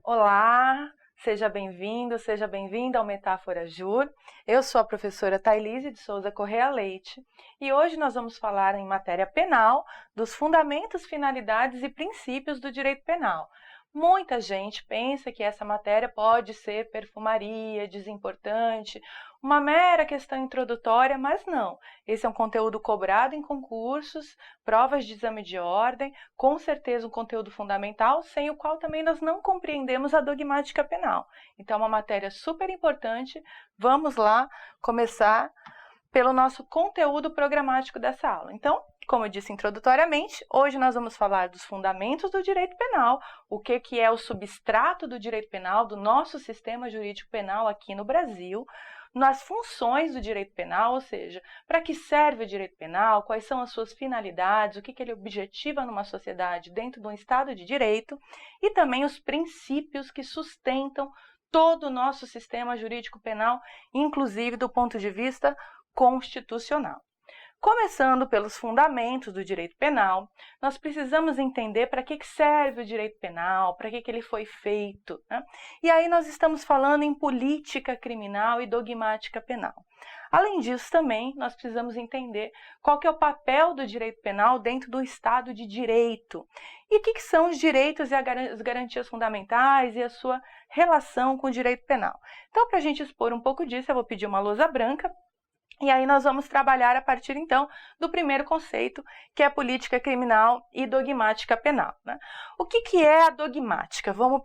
Olá, seja bem-vindo, seja bem-vinda ao Metáfora Jur. Eu sou a professora Thailise de Souza Correa Leite e hoje nós vamos falar em matéria penal dos fundamentos, finalidades e princípios do direito penal. Muita gente pensa que essa matéria pode ser perfumaria, desimportante, uma mera questão introdutória, mas não. Esse é um conteúdo cobrado em concursos, provas de exame de ordem, com certeza um conteúdo fundamental, sem o qual também nós não compreendemos a dogmática penal. Então, é uma matéria super importante. Vamos lá começar pelo nosso conteúdo programático dessa aula. Então, como eu disse introdutoriamente, hoje nós vamos falar dos fundamentos do direito penal, o que é o substrato do direito penal, do nosso sistema jurídico penal aqui no Brasil, nas funções do direito penal, ou seja, para que serve o direito penal, quais são as suas finalidades, o que ele objetiva numa sociedade dentro de um Estado de direito, e também os princípios que sustentam todo o nosso sistema jurídico penal, inclusive do ponto de vista constitucional. Começando pelos fundamentos do direito penal, nós precisamos entender para que serve o direito penal, para que ele foi feito, né? E aí nós estamos falando em política criminal e dogmática penal. Além disso, também, nós precisamos entender qual que é o papel do direito penal dentro do Estado de Direito e o que são os direitos e as garantias fundamentais e a sua relação com o direito penal. Então, para a gente expor um pouco disso, eu vou pedir uma lousa branca. E aí nós vamos trabalhar a partir, então, do primeiro conceito, que é a política criminal e dogmática penal, né? O que é a dogmática? Vamos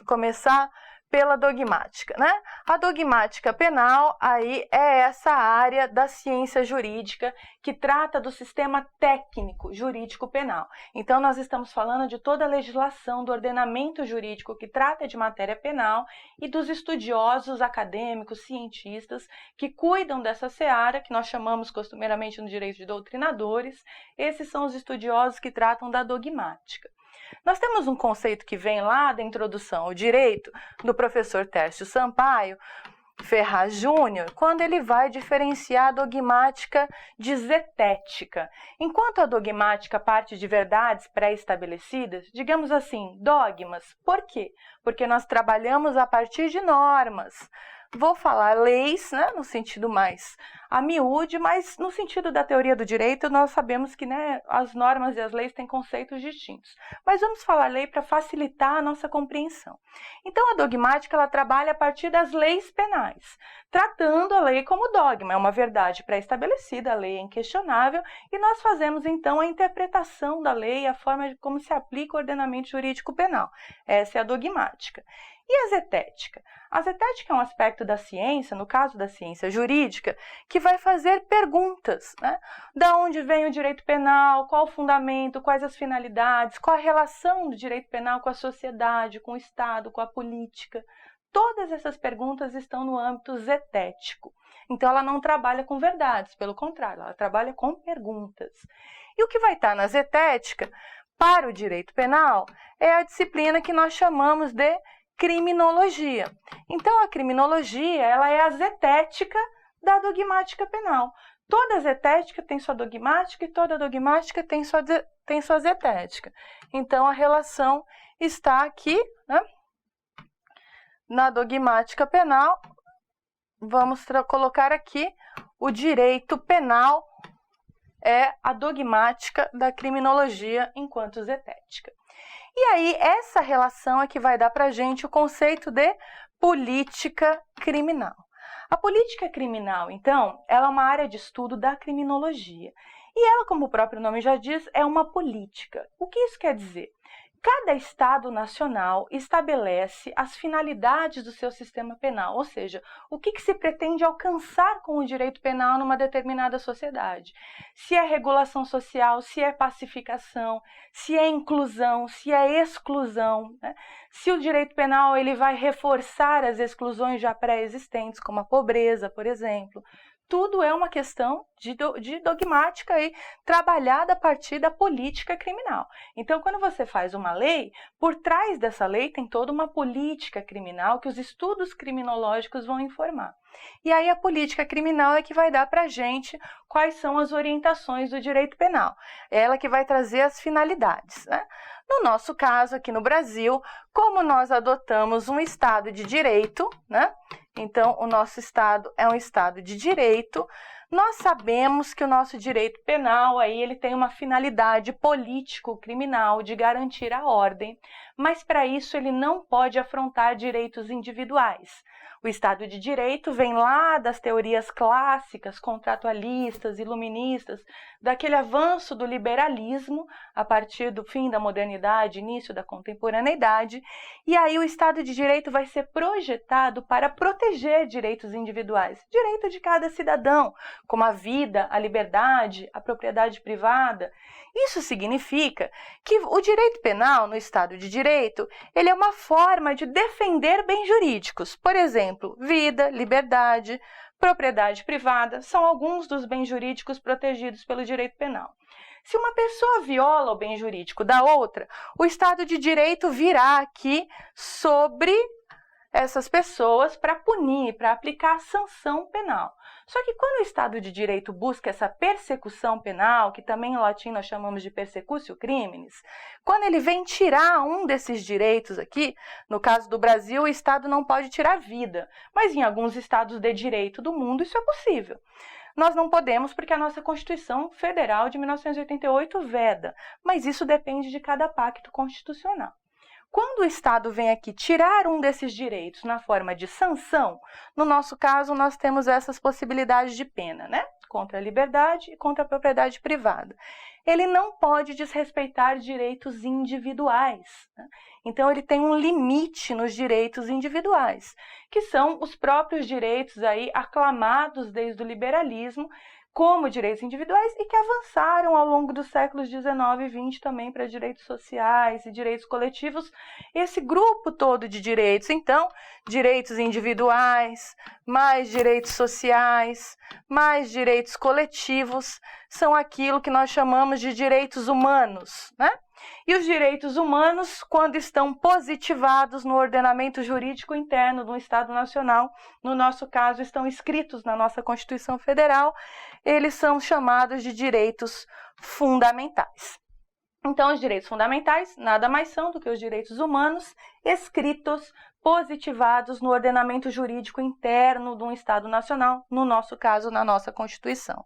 começar pela dogmática, né? A dogmática penal aí é essa área da ciência jurídica que trata do sistema técnico jurídico penal. Então, nós estamos falando de toda a legislação, do ordenamento jurídico que trata de matéria penal e dos estudiosos acadêmicos, cientistas que cuidam dessa seara, que nós chamamos costumeiramente no direito de doutrinadores. Esses são os estudiosos que tratam da dogmática. Nós temos um conceito que vem lá da introdução ao direito do professor Tércio Sampaio Ferraz Júnior, quando ele vai diferenciar a dogmática de zetética. Enquanto a dogmática parte de verdades pré-estabelecidas, digamos assim, dogmas. Por quê? Porque nós trabalhamos a partir de normas. Vou falar leis, né, no sentido mais a miúde, mas no sentido da teoria do direito, nós sabemos que, né, as normas e as leis têm conceitos distintos. Mas vamos falar lei para facilitar a nossa compreensão. Então, a dogmática ela trabalha a partir das leis penais, tratando a lei como dogma, é uma verdade pré-estabelecida, a lei é inquestionável, e nós fazemos, então, a interpretação da lei, a forma de como se aplica o ordenamento jurídico penal. Essa é a dogmática. E a zetética? A zetética é um aspecto da ciência, no caso da ciência jurídica, que vai fazer perguntas, né? Da onde vem o direito penal, qual o fundamento, quais as finalidades, qual a relação do direito penal com a sociedade, com o Estado, com a política. Todas essas perguntas estão no âmbito zetético. Então, ela não trabalha com verdades, pelo contrário, ela trabalha com perguntas. E o que vai estar na zetética, para o direito penal, é a disciplina que nós chamamos de criminologia. Então, a criminologia ela é a zetética da dogmática penal. Toda zetética tem sua dogmática e toda dogmática tem sua zetética. Então, a relação está aqui, né? Na dogmática penal, vamos colocar aqui o direito penal é a dogmática da criminologia enquanto zetética. E aí, essa relação é que vai dar para a gente o conceito de política criminal. A política criminal, então, ela é uma área de estudo da criminologia. E ela, como o próprio nome já diz, é uma política. O que isso quer dizer? Cada Estado nacional estabelece as finalidades do seu sistema penal, ou seja, o que se pretende alcançar com o direito penal numa determinada sociedade. Se é regulação social, se é pacificação, se é inclusão, se é exclusão, né? Se o direito penal ele vai reforçar as exclusões já pré-existentes, como a pobreza, por exemplo. Tudo é uma questão de dogmática aí, trabalhada a partir da política criminal. Então, quando você faz uma lei, por trás dessa lei tem toda uma política criminal que os estudos criminológicos vão informar. E aí a política criminal é que vai dar para a gente quais são as orientações do direito penal. É ela que vai trazer as finalidades, né? No nosso caso, aqui no Brasil, como nós adotamos um Estado de direito, né? Então, o nosso Estado é um Estado de direito, nós sabemos que o nosso direito penal aí, ele tem uma finalidade político-criminal de garantir a ordem, mas para isso ele não pode afrontar direitos individuais. O Estado de Direito vem lá das teorias clássicas, contratualistas, iluministas, daquele avanço do liberalismo a partir do fim da modernidade, início da contemporaneidade, e aí o Estado de Direito vai ser projetado para proteger direitos individuais, direito de cada cidadão, como a vida, a liberdade, a propriedade privada. Isso significa que o direito penal no Estado de Direito, ele é uma forma de defender bens jurídicos. Por exemplo, vida, liberdade, propriedade privada, são alguns dos bens jurídicos protegidos pelo direito penal. Se uma pessoa viola o bem jurídico da outra, o Estado de Direito virá aqui sobre essas pessoas para punir, para aplicar a sanção penal. Só que quando o Estado de Direito busca essa persecução penal, que também em latim nós chamamos de persecutio criminis, quando ele vem tirar um desses direitos aqui, no caso do Brasil, o Estado não pode tirar a vida, mas em alguns estados de direito do mundo isso é possível. Nós não podemos porque a nossa Constituição Federal de 1988 veda, mas isso depende de cada pacto constitucional. Quando o Estado vem aqui tirar um desses direitos na forma de sanção, no nosso caso nós temos essas possibilidades de pena, né? Contra a liberdade e contra a propriedade privada. Ele não pode desrespeitar direitos individuais, né? Então ele tem um limite nos direitos individuais, que são os próprios direitos aí aclamados desde o liberalismo, como direitos individuais e que avançaram ao longo dos séculos XIX e XX também para direitos sociais e direitos coletivos, esse grupo todo de direitos. Então, direitos individuais, mais direitos sociais, mais direitos coletivos, são aquilo que nós chamamos de direitos humanos, né? E os direitos humanos, quando estão positivados no ordenamento jurídico interno do Estado Nacional, no nosso caso, estão escritos na nossa Constituição Federal, eles são chamados de direitos fundamentais. Então, os direitos fundamentais nada mais são do que os direitos humanos escritos, positivados no ordenamento jurídico interno de um Estado nacional, no nosso caso, na nossa Constituição.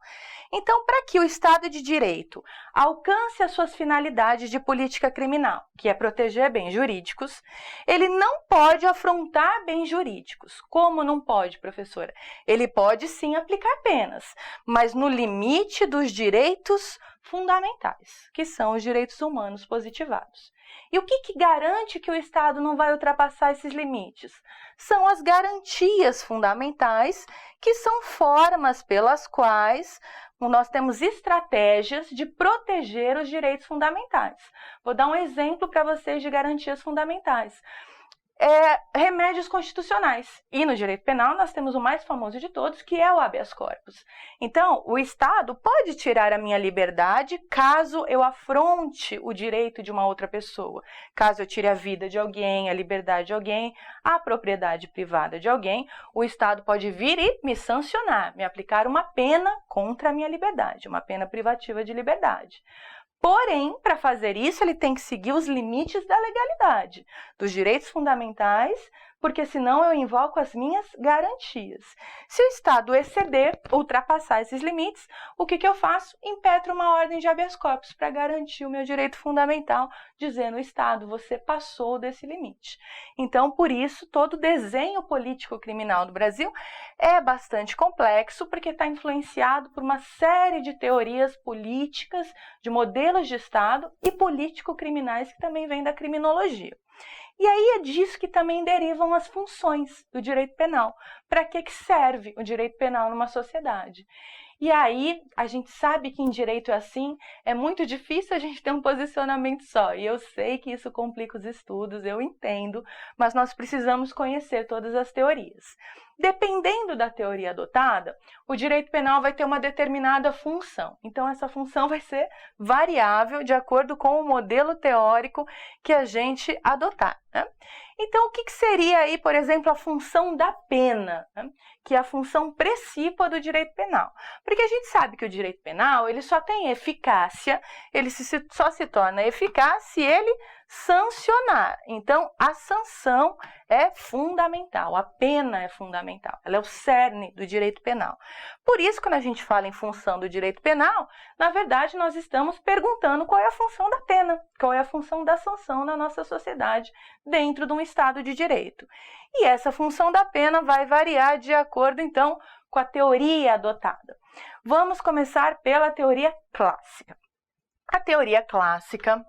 Então, para que o Estado de Direito alcance as suas finalidades de política criminal, que é proteger bens jurídicos, ele não pode afrontar bens jurídicos. Como não pode, professora? Ele pode sim aplicar penas, mas no limite dos direitos fundamentais, que são os direitos humanos positivados. E o que garante que o Estado não vai ultrapassar esses limites? São as garantias fundamentais, que são formas pelas quais nós temos estratégias de proteger os direitos fundamentais. Vou dar um exemplo para vocês de garantias fundamentais. Remédios constitucionais. E no direito penal nós temos o mais famoso de todos, que é o habeas corpus. Então, o Estado pode tirar a minha liberdade caso eu afronte o direito de uma outra pessoa. Caso eu tire a vida de alguém, a liberdade de alguém, a propriedade privada de alguém, o Estado pode vir e me sancionar, me aplicar uma pena contra a minha liberdade, uma pena privativa de liberdade. Porém, para fazer isso, ele tem que seguir os limites da legalidade, dos direitos fundamentais, porque senão eu invoco as minhas garantias. Se o Estado exceder, ultrapassar esses limites, o que eu faço? Impetro uma ordem de habeas corpus para garantir o meu direito fundamental, dizendo: Estado, você passou desse limite. Então, por isso, todo o desenho político-criminal do Brasil é bastante complexo, porque está influenciado por uma série de teorias políticas, de modelos de Estado e político-criminais que também vêm da criminologia. E aí é disso que também derivam as funções do direito penal. Para que serve o direito penal numa sociedade? E aí, a gente sabe que em direito é assim, é muito difícil a gente ter um posicionamento só. E eu sei que isso complica os estudos, eu entendo, mas nós precisamos conhecer todas as teorias. Dependendo da teoria adotada, o direito penal vai ter uma determinada função. Então, essa função vai ser variável de acordo com o modelo teórico que a gente adotar, né? Então, o que seria aí, por exemplo, a função da pena, né? Que é a função precípua do direito penal? Porque a gente sabe que o direito penal ele só tem eficácia, ele só se torna eficaz se ele sancionar. Então, a sanção é fundamental, a pena é fundamental, ela é o cerne do direito penal. Por isso, quando a gente fala em função do direito penal, na verdade, nós estamos perguntando qual é a função da pena, qual é a função da sanção na nossa sociedade, dentro de um Estado de direito. E essa função da pena vai variar de acordo, então, com a teoria adotada. Vamos começar pela teoria clássica. A teoria clássica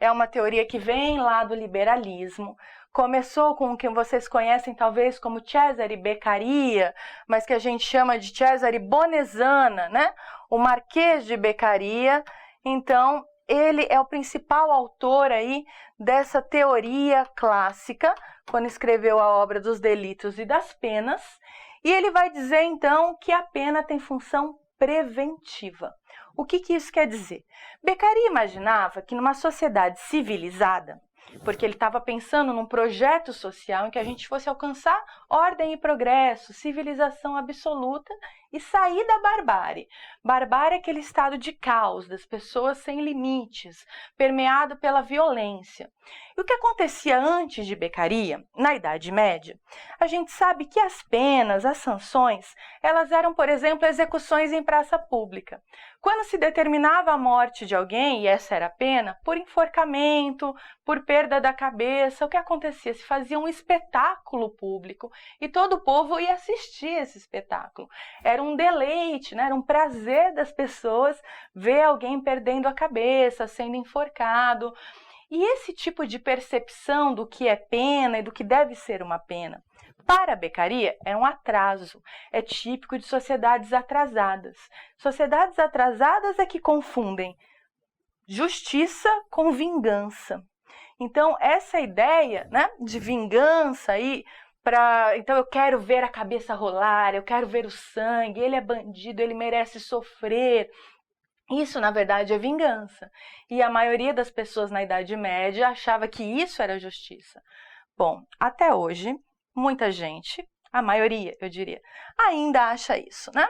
é uma teoria que vem lá do liberalismo, começou com o que vocês conhecem talvez como Cesare Beccaria, mas que a gente chama de Cesare Bonesana, né? O Marquês de Beccaria. Então, ele é o principal autor aí dessa teoria clássica, quando escreveu a obra dos Delitos e das Penas, e ele vai dizer então que a pena tem função preventiva. O que isso quer dizer? Beccaria imaginava que numa sociedade civilizada, porque ele estava pensando num projeto social em que a gente fosse alcançar ordem e progresso, civilização absoluta e sair da barbárie. Barbárie é aquele estado de caos, das pessoas sem limites, permeado pela violência. E o que acontecia antes de Beccaria, na Idade Média? A gente sabe que as penas, as sanções, elas eram, por exemplo, execuções em praça pública. Quando se determinava a morte de alguém, e essa era a pena, por enforcamento, por perda da cabeça, o que acontecia? Se fazia um espetáculo público e todo o povo ia assistir esse espetáculo. Era um deleite, né? Era um prazer das pessoas ver alguém perdendo a cabeça, sendo enforcado. E esse tipo de percepção do que é pena e do que deve ser uma pena, para Beccaria, é um atraso, é típico de sociedades atrasadas. Sociedades atrasadas é que confundem justiça com vingança. Então, essa ideia, né, de vingança aí, então eu quero ver a cabeça rolar, eu quero ver o sangue, ele é bandido, ele merece sofrer. Isso, na verdade, é vingança. E a maioria das pessoas na Idade Média achava que isso era justiça. Bom, até hoje, muita gente, a maioria, eu diria, ainda acha isso, né?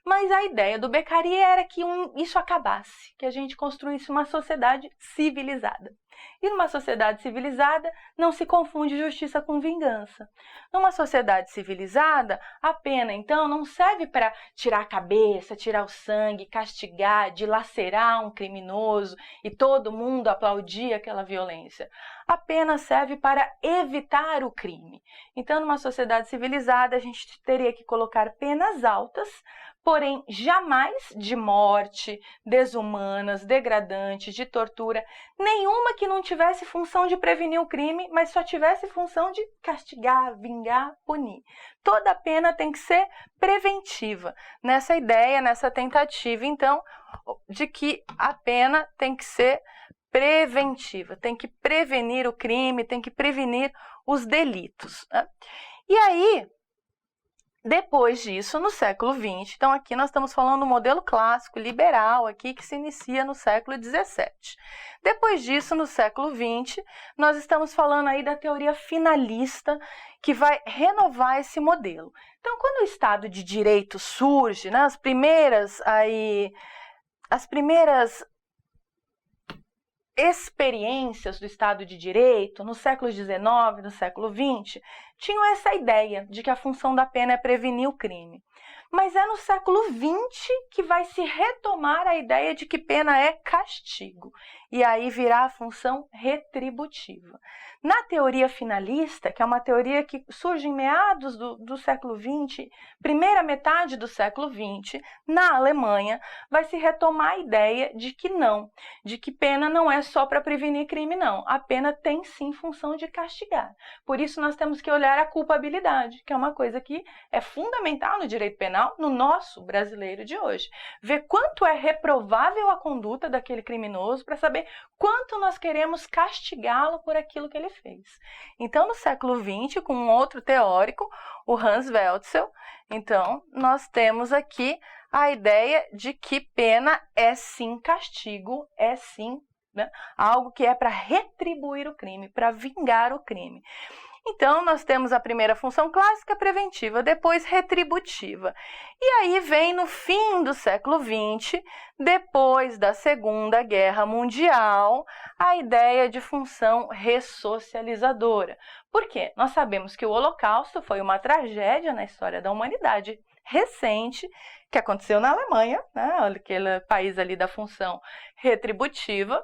Mas a ideia do Beccaria era que isso acabasse, que a gente construísse uma sociedade civilizada. E numa sociedade civilizada não se confunde justiça com vingança. Numa sociedade civilizada, a pena, então, não serve para tirar a cabeça, tirar o sangue, castigar, dilacerar um criminoso e todo mundo aplaudir aquela violência. A pena serve para evitar o crime. Então, numa sociedade civilizada, a gente teria que colocar penas altas, porém jamais de morte, desumanas, degradantes, de tortura, nenhuma que não tivesse função de prevenir o crime, mas só tivesse função de castigar, vingar, punir. Toda pena tem que ser preventiva, nessa ideia, nessa tentativa, então, de que a pena tem que ser preventiva, tem que prevenir o crime, tem que prevenir os delitos, né? E aí, depois disso, no século XX, então aqui nós estamos falando do modelo clássico, liberal, aqui que se inicia no século XVII. Depois disso, no século XX, nós estamos falando aí da teoria finalista, que vai renovar esse modelo. Então, quando o Estado de Direito surge, né, as primeiras experiências do Estado de Direito, no século XIX, no século XX, tinham essa ideia de que a função da pena é prevenir o crime. Mas é no século XX que vai se retomar a ideia de que pena é castigo, e aí virá a função retributiva. Na teoria finalista, que é uma teoria que surge em meados do século XX, primeira metade do século XX, na Alemanha, vai se retomar a ideia de que não, de que pena não é só para prevenir crime, não. A pena tem sim função de castigar. Por isso nós temos que olhar a culpabilidade, que é uma coisa que é fundamental no direito penal, penal no nosso brasileiro de hoje. Ver quanto é reprovável a conduta daquele criminoso para saber quanto nós queremos castigá-lo por aquilo que ele fez. Então, no século XX, com um outro teórico, o Hans Welzel, então, nós temos aqui a ideia de que pena é sim castigo, é sim, né, algo que é para retribuir o crime, para vingar o crime. Então, nós temos a primeira função clássica, preventiva, depois retributiva. E aí vem no fim do século XX, depois da Segunda Guerra Mundial, a ideia de função ressocializadora. Por quê? Nós sabemos que o Holocausto foi uma tragédia na história da humanidade recente, que aconteceu na Alemanha, né? Aquele país ali da função retributiva.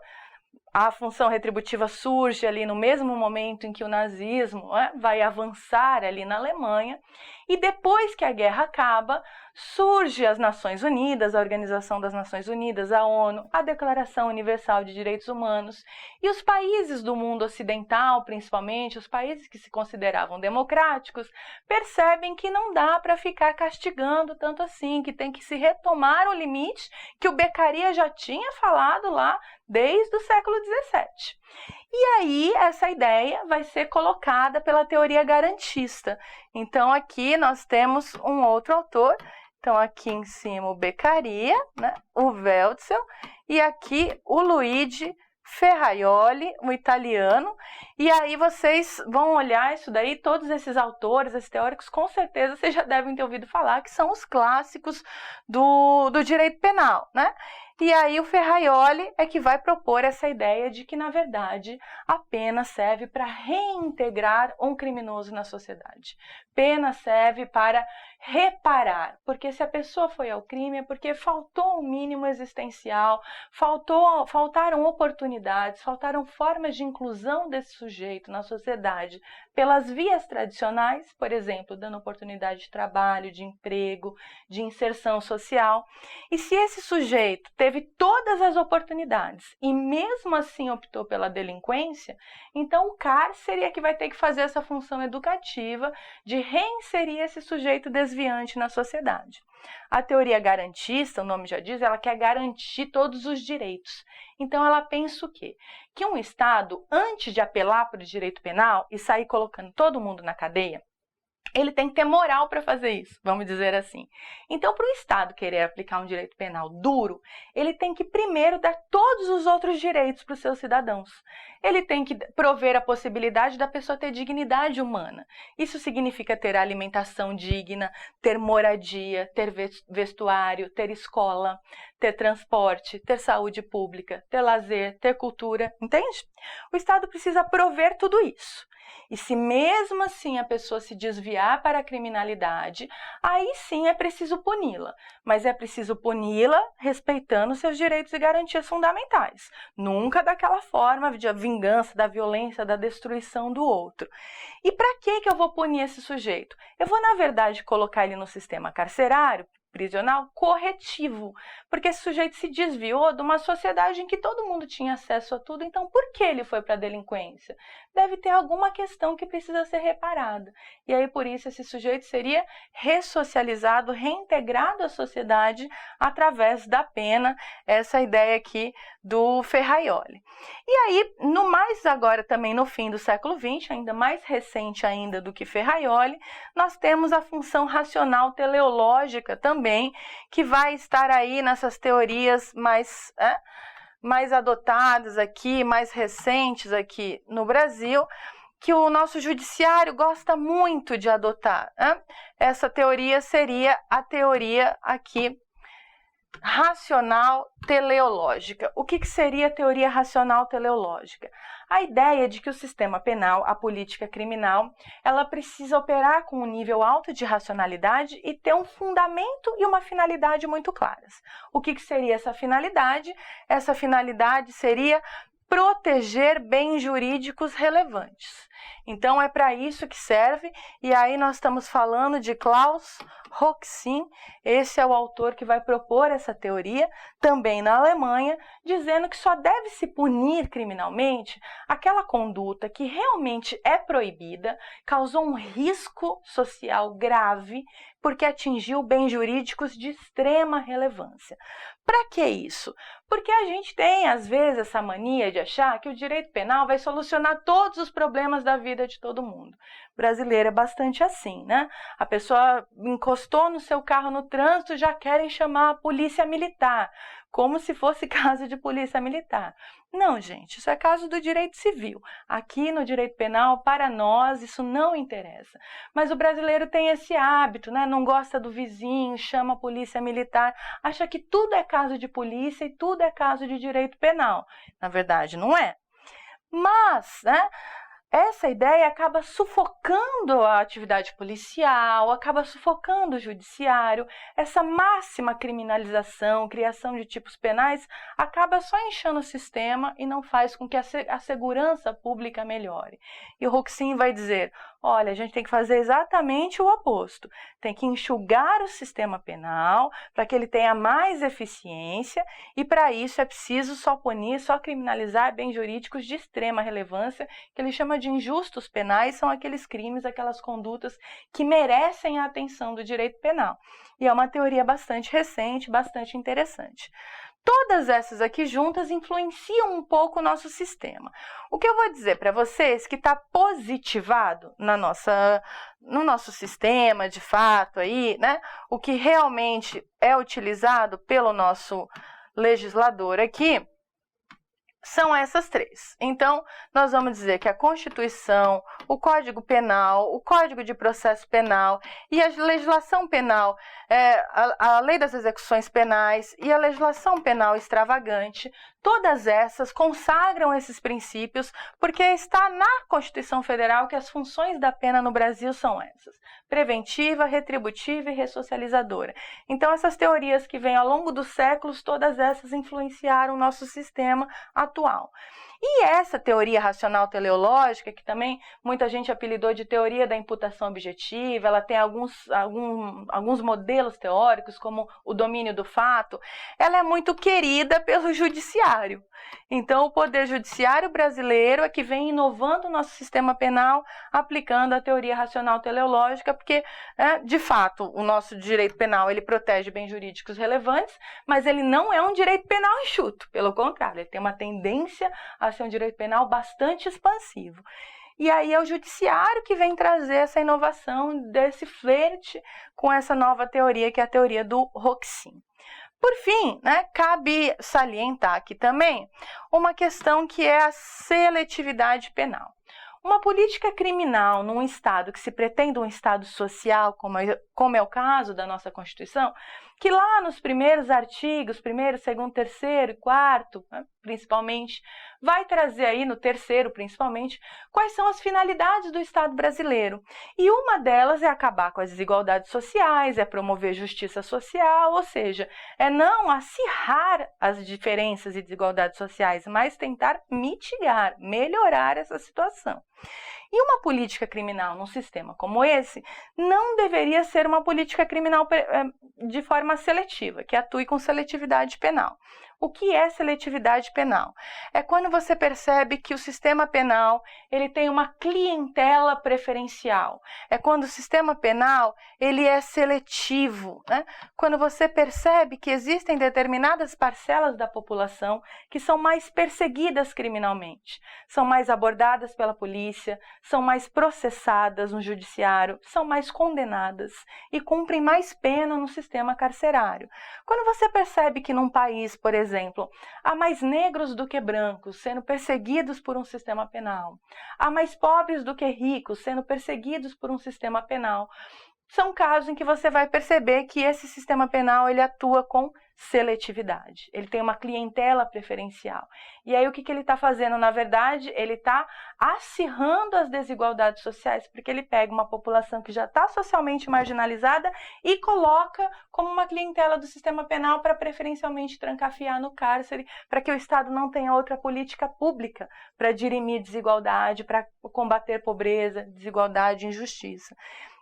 A função retributiva surge ali no mesmo momento em que o nazismo vai avançar ali na Alemanha, e depois que a guerra acaba, surge as Nações Unidas, a Organização das Nações Unidas, a ONU, a Declaração Universal de Direitos Humanos, e os países do mundo ocidental, principalmente os países que se consideravam democráticos, percebem que não dá para ficar castigando tanto assim, que tem que se retomar o limite que o Beccaria já tinha falado lá desde o século XVII. E aí, essa ideia vai ser colocada pela teoria garantista. Então, aqui nós temos um outro autor. Então, aqui em cima o Beccaria, né, o Welzel, e aqui o Luigi Ferraioli, um italiano. E aí vocês vão olhar isso daí, todos esses autores, esses teóricos, com certeza vocês já devem ter ouvido falar que são os clássicos do direito penal, né? E aí o Ferraioli é que vai propor essa ideia de que, na verdade, a pena serve para reintegrar um criminoso na sociedade. Pena serve para reparar, porque se a pessoa foi ao crime é porque faltou um mínimo existencial, faltaram oportunidades, faltaram formas de inclusão desse sujeito na sociedade pelas vias tradicionais, por exemplo, dando oportunidade de trabalho, de emprego, de inserção social. E se esse sujeito teve todas as oportunidades e mesmo assim optou pela delinquência, então o cárcere é que vai ter que fazer essa função educativa de reinserir esse sujeito desviante na sociedade. A teoria garantista, o nome já diz, ela quer garantir todos os direitos. Então ela pensa o quê? Que um Estado, antes de apelar para o direito penal e sair colocando todo mundo na cadeia, ele tem que ter moral para fazer isso, vamos dizer assim. Então, para o Estado querer aplicar um direito penal duro, ele tem que primeiro dar todos os outros direitos para os seus cidadãos. Ele tem que prover a possibilidade da pessoa ter dignidade humana. Isso significa ter alimentação digna, ter moradia, ter vestuário, ter escola, ter transporte, ter saúde pública, ter lazer, ter cultura, entende? O Estado precisa prover tudo isso. E se mesmo assim a pessoa se desviar para a criminalidade, aí sim é preciso puni-la. Mas é preciso puni-la respeitando seus direitos e garantias fundamentais. Nunca daquela forma de vingança, da violência, da destruição do outro. E para que eu vou punir esse sujeito? Eu vou, na verdade, colocar ele no sistema carcerário, prisional, corretivo, porque esse sujeito se desviou de uma sociedade em que todo mundo tinha acesso a tudo, então por que ele foi para a delinquência? Deve ter alguma questão que precisa ser reparada, e aí por isso esse sujeito seria ressocializado, reintegrado à sociedade através da pena, essa ideia aqui do Ferraioli. E aí, no mais agora também no fim do século XX, ainda mais recente ainda do que Ferraioli, nós temos a função racional teleológica também, que vai estar aí nessas teorias mais adotadas aqui, mais recentes aqui no Brasil, que o nosso judiciário gosta muito de adotar. Essa teoria seria a teoria aqui racional teleológica. O que seria a teoria racional teleológica? A ideia de que o sistema penal, a política criminal, ela precisa operar com um nível alto de racionalidade e ter um fundamento e uma finalidade muito claras. O que seria essa finalidade? Essa finalidade seria proteger bens jurídicos relevantes. Então é para isso que serve, e aí nós estamos falando de Klaus Roxin. Esse é o autor que vai propor essa teoria, também na Alemanha, dizendo que só deve se punir criminalmente aquela conduta que realmente é proibida, causou um risco social grave, porque atingiu bens jurídicos de extrema relevância. Para que isso? Porque a gente tem, às vezes, essa mania de achar que o direito penal vai solucionar todos os problemas da vida de todo mundo. O brasileiro é bastante assim, né? A pessoa encostou no seu carro no trânsito, já querem chamar a polícia militar, como se fosse caso de polícia militar. Não, gente, isso é caso do direito civil. Aqui no direito penal, para nós, isso não interessa. Mas o brasileiro tem esse hábito, né? Não gosta do vizinho, chama a polícia militar, acha que tudo é caso de polícia e tudo é caso de direito penal. Na verdade, não é. Mas, né, essa ideia acaba sufocando a atividade policial, acaba sufocando o judiciário. Essa máxima criminalização, criação de tipos penais, acaba só inchando o sistema e não faz com que a segurança pública melhore. E o Roxin vai dizer, olha, a gente tem que fazer exatamente o oposto. Tem que enxugar o sistema penal para que ele tenha mais eficiência, e para isso é preciso só punir, só criminalizar bens jurídicos de extrema relevância, que ele chama de injustos penais, são aqueles crimes, aquelas condutas que merecem a atenção do direito penal. E é uma teoria bastante recente, bastante interessante. Todas essas aqui juntas influenciam um pouco o nosso sistema. O que eu vou dizer para vocês que está positivado no nosso sistema, de fato, aí, né? O que realmente é utilizado pelo nosso legislador aqui, são essas três. Então, nós vamos dizer que a Constituição, o Código Penal, o Código de Processo Penal e a legislação penal, a Lei das Execuções Penais e a legislação penal extravagante, todas essas consagram esses princípios, porque está na Constituição Federal que as funções da pena no Brasil são essas: preventiva, retributiva e ressocializadora. Então, essas teorias que vêm ao longo dos séculos, todas essas influenciaram o nosso sistema atual. E essa teoria racional teleológica, que também muita gente apelidou de teoria da imputação objetiva, ela tem alguns modelos teóricos, como o domínio do fato, ela é muito querida pelo judiciário. Então, o Poder Judiciário brasileiro é que vem inovando o nosso sistema penal, aplicando a teoria racional teleológica, porque, de fato, o nosso direito penal ele protege bens jurídicos relevantes, mas ele não é um direito penal enxuto, pelo contrário, ele tem uma tendência a ser um direito penal bastante expansivo. E aí é o judiciário que vem trazer essa inovação, desse flerte com essa nova teoria, que é a teoria do Roxin. Por fim, cabe salientar aqui também uma questão que é a seletividade penal. Uma política criminal num Estado que se pretende um Estado social, como é o caso da nossa Constituição, que lá nos primeiros artigos, 1º, 2º, 3º e 4º, principalmente, vai trazer aí no 3º, principalmente, quais são as finalidades do Estado brasileiro. E uma delas é acabar com as desigualdades sociais, é promover justiça social, ou seja, é não acirrar as diferenças e desigualdades sociais, mas tentar mitigar, melhorar essa situação. E uma política criminal num sistema como esse não deveria ser uma política criminal de forma seletiva, que atue com seletividade penal. O que é seletividade penal? É quando você percebe que o sistema penal ele tem uma clientela preferencial. É quando o sistema penal ele é seletivo, Quando você percebe que existem determinadas parcelas da população que são mais perseguidas criminalmente, são mais abordadas pela polícia, são mais processadas no judiciário, são mais condenadas e cumprem mais pena no sistema carcerário. Quando você percebe que num país, por exemplo, há mais negros do que brancos sendo perseguidos por um sistema penal, há mais pobres do que ricos sendo perseguidos por um sistema penal, são casos em que você vai perceber que esse sistema penal ele atua com seletividade. Ele tem uma clientela preferencial. E aí o que ele está fazendo? Na verdade, ele está acirrando as desigualdades sociais, porque ele pega uma população que já está socialmente marginalizada e coloca como uma clientela do sistema penal para preferencialmente trancafiar no cárcere, para que o Estado não tenha outra política pública para dirimir desigualdade, para combater pobreza, desigualdade e injustiça.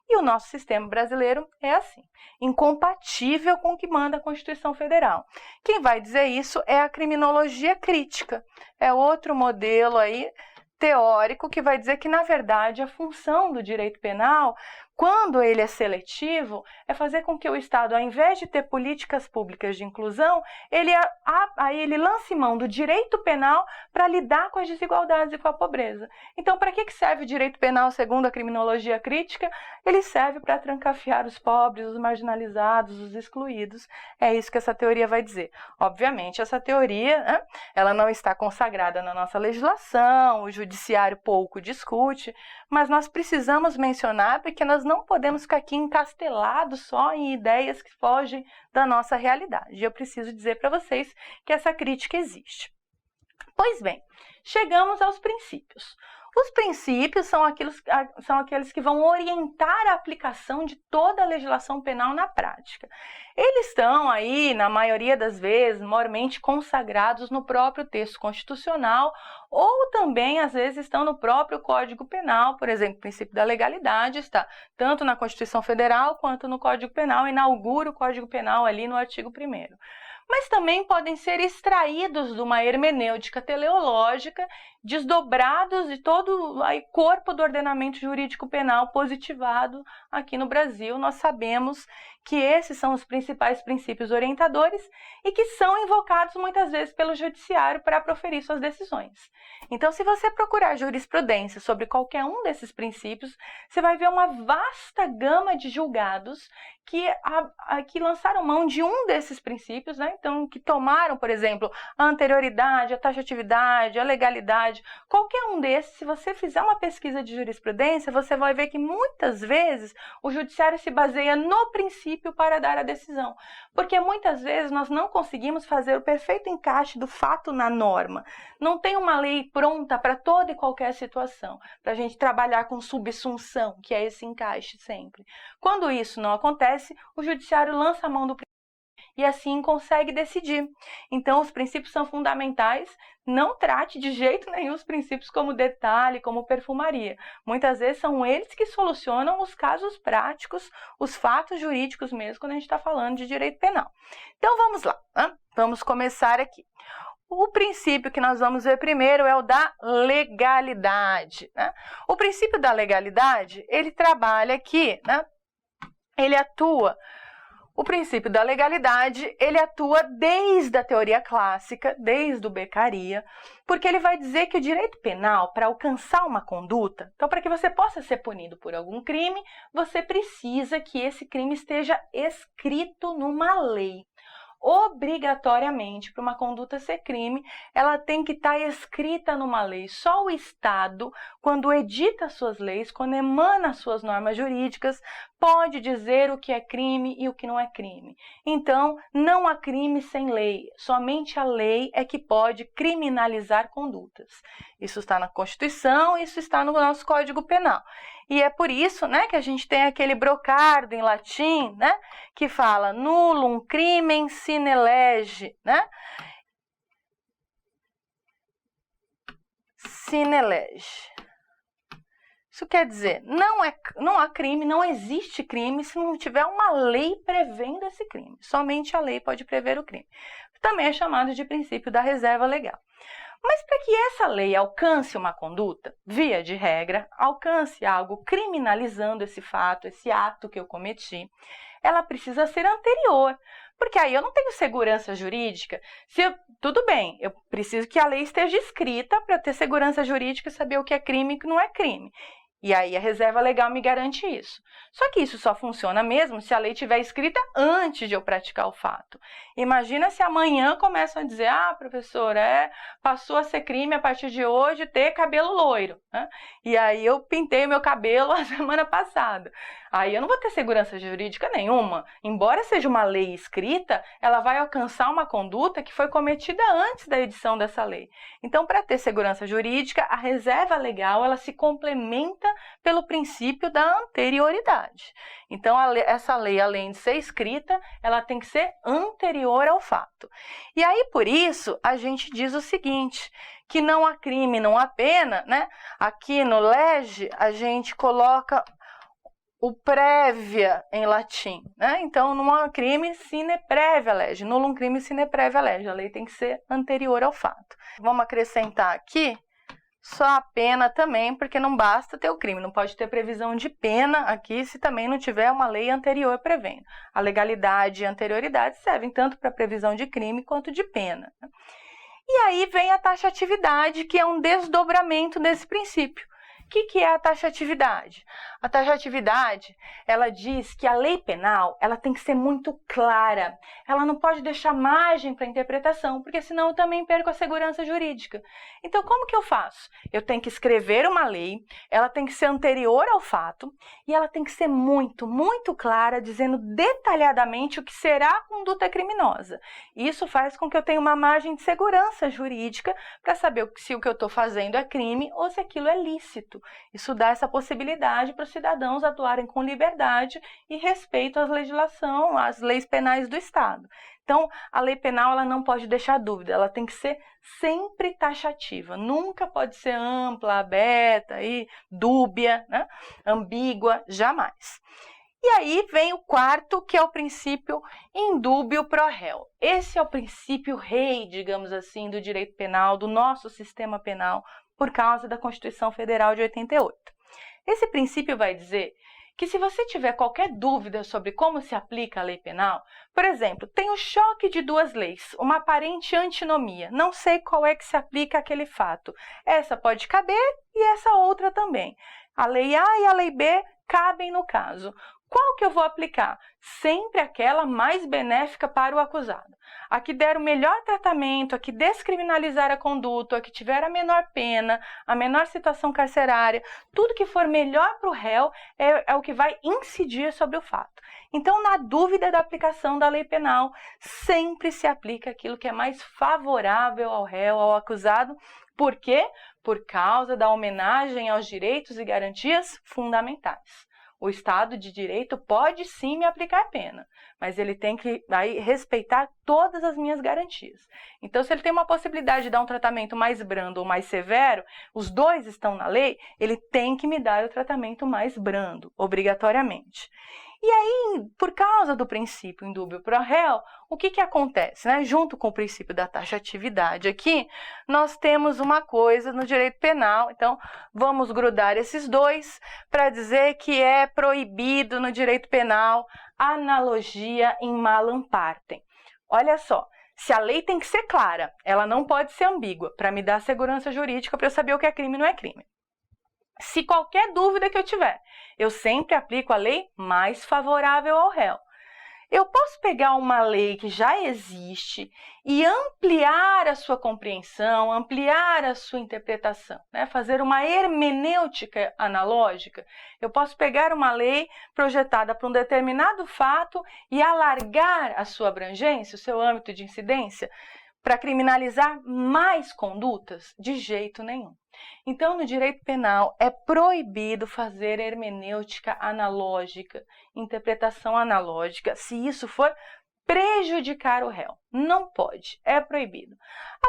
E o nosso sistema brasileiro é assim, incompatível com o que manda a Constituição Federal. Quem vai dizer isso é a criminologia crítica. É outro modelo aí teórico que vai dizer que, na verdade, a função do direito penal, quando ele é seletivo, é fazer com que o Estado, ao invés de ter políticas públicas de inclusão, ele lance mão do direito penal para lidar com as desigualdades e com a pobreza. Então, para que serve o direito penal segundo a criminologia crítica? Ele serve para trancafiar os pobres, os marginalizados, os excluídos. É isso que essa teoria vai dizer. Obviamente, essa teoria, né, ela não está consagrada na nossa legislação, o judiciário pouco discute, mas nós precisamos mencionar porque nós não podemos ficar aqui encastelados só em ideias que fogem da nossa realidade. E eu preciso dizer para vocês que essa crítica existe. Pois bem, chegamos aos princípios. Os princípios são aqueles que vão orientar a aplicação de toda a legislação penal na prática. Eles estão aí, na maioria das vezes, maiormente consagrados no próprio texto constitucional ou também, às vezes, estão no próprio Código Penal. Por exemplo, o princípio da legalidade está tanto na Constituição Federal quanto no Código Penal, inaugura o Código Penal ali no artigo 1º. Mas também podem ser extraídos de uma hermenêutica teleológica, desdobrados de todo o corpo do ordenamento jurídico penal positivado aqui no Brasil. Nós sabemos que esses são os principais princípios orientadores e que são invocados muitas vezes pelo judiciário para proferir suas decisões. Então, se você procurar jurisprudência sobre qualquer um desses princípios, você vai ver uma vasta gama de julgados que lançaram mão de um desses princípios, né? Então, que tomaram, por exemplo, a anterioridade, a taxatividade, a legalidade, qualquer um desses. Se você fizer uma pesquisa de jurisprudência, você vai ver que muitas vezes o judiciário se baseia no princípio para dar a decisão, porque muitas vezes nós não conseguimos fazer o perfeito encaixe do fato na norma. Não tem uma lei pronta para toda e qualquer situação, para a gente trabalhar com subsunção, que é esse encaixe sempre. Quando isso não acontece, o judiciário lança a mão do princípio e assim consegue decidir. Então, os princípios são fundamentais. Não trate de jeito nenhum os princípios como detalhe, como perfumaria. Muitas vezes são eles que solucionam os casos práticos, os fatos jurídicos mesmo, quando a gente está falando de direito penal. Então, vamos lá, né? Vamos começar aqui. O princípio que nós vamos ver primeiro é o da legalidade, né? O princípio da legalidade, ele trabalha aqui, né? O princípio da legalidade, ele atua desde a teoria clássica, desde o Beccaria, porque ele vai dizer que o direito penal, para alcançar uma conduta, então para que você possa ser punido por algum crime, você precisa que esse crime esteja escrito numa lei. Obrigatoriamente, para uma conduta ser crime, ela tem que estar escrita numa lei. Só o Estado, quando edita suas leis, quando emana suas normas jurídicas, pode dizer o que é crime e o que não é crime. Então, não há crime sem lei. Somente a lei é que pode criminalizar condutas. Isso está na Constituição, isso está no nosso Código Penal. E é por isso, né, que a gente tem aquele brocardo em latim, né, que fala nullum crimen sine lege, né? Sine lege. Isso quer dizer, não há crime, não existe crime se não tiver uma lei prevendo esse crime. Somente a lei pode prever o crime. Também é chamado de princípio da reserva legal. Mas para que essa lei alcance uma conduta, via de regra, alcance algo criminalizando esse fato, esse ato que eu cometi, ela precisa ser anterior. Porque aí eu não tenho segurança jurídica. Tudo bem, eu preciso que a lei esteja escrita para ter segurança jurídica e saber o que é crime e o que não é crime. E aí a reserva legal me garante isso. Só que isso só funciona mesmo se a lei estiver escrita antes de eu praticar o fato. Imagina se amanhã começam a dizer, professora, passou a ser crime a partir de hoje ter cabelo loiro, né? E aí eu pintei o meu cabelo a semana passada. Aí eu não vou ter segurança jurídica nenhuma. Embora seja uma lei escrita, ela vai alcançar uma conduta que foi cometida antes da edição dessa lei. Então, para ter segurança jurídica, a reserva legal ela se complementa pelo princípio da anterioridade. Então, essa lei, além de ser escrita, ela tem que ser anterior ao fato. E aí, por isso, a gente diz o seguinte, que não há crime, não há pena, né? Aqui no lege, a gente coloca o prévia em latim, né? Então, não há crime sine previa lege, nullum crime sine previa lege. A lei tem que ser anterior ao fato. Vamos acrescentar aqui só a pena também, porque não basta ter o crime, não pode ter previsão de pena aqui se também não tiver uma lei anterior prevendo. A legalidade e a anterioridade servem tanto para previsão de crime quanto de pena. E aí vem a taxatividade, que é um desdobramento desse princípio. O que é a taxatividade? A taxatividade, ela diz que a lei penal ela tem que ser muito clara. Ela não pode deixar margem para interpretação, porque senão eu também perco a segurança jurídica. Então, como que eu faço? Eu tenho que escrever uma lei, ela tem que ser anterior ao fato e ela tem que ser muito, muito clara, dizendo detalhadamente o que será a conduta criminosa. Isso faz com que eu tenha uma margem de segurança jurídica para saber se o que eu estou fazendo é crime ou se aquilo é lícito. Isso dá essa possibilidade para os cidadãos atuarem com liberdade e respeito à legislação, às leis penais do Estado. Então, a lei penal ela não pode deixar dúvida, ela tem que ser sempre taxativa, nunca pode ser ampla, aberta, dúbia, né? Ambígua, jamais. E aí vem o quarto, que é o princípio indúbio pro réu. Esse é o princípio rei, digamos assim, do direito penal, do nosso sistema penal, por causa da Constituição Federal de 88. Esse princípio vai dizer que se você tiver qualquer dúvida sobre como se aplica a lei penal, por exemplo, tem o choque de duas leis, uma aparente antinomia, não sei qual é que se aplica àquele fato. Essa pode caber e essa outra também. A lei A e a lei B cabem no caso. Qual que eu vou aplicar? Sempre aquela mais benéfica para o acusado. A que der o melhor tratamento, a que descriminalizar a conduta, a que tiver a menor pena, a menor situação carcerária, tudo que for melhor para o réu é o que vai incidir sobre o fato. Então, na dúvida da aplicação da lei penal, sempre se aplica aquilo que é mais favorável ao réu, ao acusado. Por quê? Por causa da homenagem aos direitos e garantias fundamentais. O Estado de Direito pode sim me aplicar pena, mas ele tem que respeitar todas as minhas garantias. Então, se ele tem uma possibilidade de dar um tratamento mais brando ou mais severo, os dois estão na lei, ele tem que me dar o tratamento mais brando, obrigatoriamente. E aí, por causa do princípio indúbio pro réu, o que acontece? Né? Junto com o princípio da taxatividade aqui, nós temos uma coisa no direito penal. Então, vamos grudar esses dois para dizer que é proibido no direito penal analogia in malam partem. Olha só, se a lei tem que ser clara, ela não pode ser ambígua, para me dar segurança jurídica para eu saber o que é crime e não é crime. Se qualquer dúvida que eu tiver, eu sempre aplico a lei mais favorável ao réu. Eu posso pegar uma lei que já existe e ampliar a sua compreensão, ampliar a sua interpretação, né? Fazer uma hermenêutica analógica. Eu posso pegar uma lei projetada para um determinado fato e alargar a sua abrangência, o seu âmbito de incidência, para criminalizar mais condutas? De jeito nenhum. Então, no direito penal, é proibido fazer hermenêutica analógica, interpretação analógica, se isso for prejudicar o réu. Não pode, é proibido.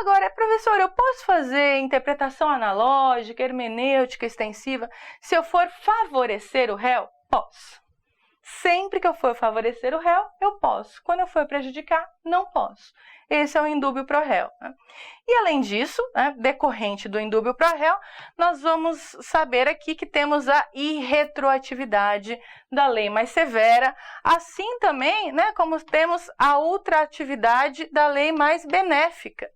Agora, professor, eu posso fazer interpretação analógica, hermenêutica extensiva, se eu for favorecer o réu? Posso. Sempre que eu for favorecer o réu, eu posso. Quando eu for prejudicar, não posso. Esse é o indúbio pro réu. Né? E além disso, né, decorrente do indúbio pro réu, nós vamos saber aqui que temos a irretroatividade da lei mais severa, assim também, né, como temos a ultraatividade da lei mais benéfica.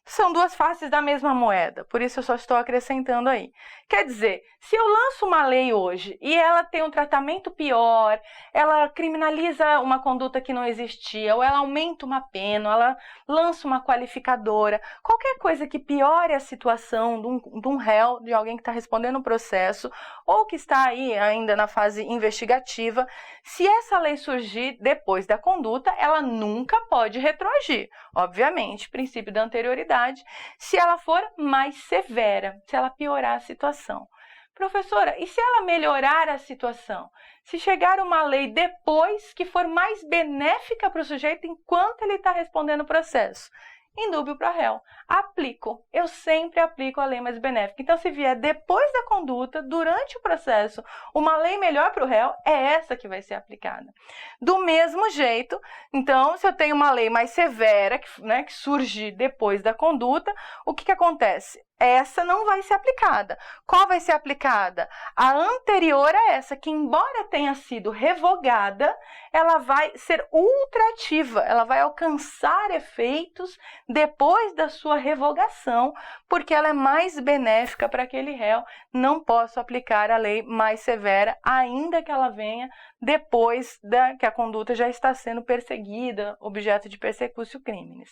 são duas faces da mesma moeda, por isso eu só estou acrescentando aí. Quer dizer, se eu lanço uma lei hoje e ela tem um tratamento pior, ela criminaliza uma conduta que não existia, ou ela aumenta uma pena, ou ela lança uma qualificadora, qualquer coisa que piore a situação de um réu, de alguém que está respondendo um processo, ou que está aí ainda na fase investigativa, se essa lei surgir depois da conduta, ela nunca pode retroagir. Obviamente, princípio da anterioridade, se ela for mais severa, se ela piorar a situação. Professora, e se ela melhorar a situação? Se chegar uma lei depois que for mais benéfica para o sujeito enquanto ele está respondendo o processo? Indúbio pro réu. Aplico. Eu sempre aplico a lei mais benéfica. Então, se vier depois da conduta, durante o processo, uma lei melhor para o réu, é essa que vai ser aplicada. Do mesmo jeito, então, se eu tenho uma lei mais severa, que surge depois da conduta, o que acontece? Essa não vai ser aplicada. Qual vai ser aplicada? A anterior a essa, que embora tenha sido revogada, ela vai ser ultrativa, ela vai alcançar efeitos depois da sua revogação, porque ela é mais benéfica para aquele réu. Não posso aplicar a lei mais severa, ainda que ela venha depois que a conduta já está sendo perseguida, objeto de persecutio criminis.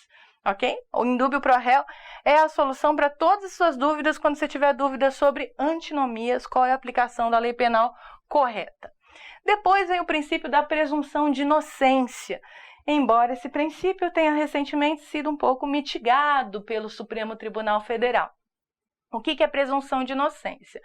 Ok? O indúbio pro réu é a solução para todas as suas dúvidas quando você tiver dúvidas sobre antinomias, qual é a aplicação da lei penal correta. Depois vem o princípio da presunção de inocência, embora esse princípio tenha recentemente sido um pouco mitigado pelo Supremo Tribunal Federal. O que é presunção de inocência?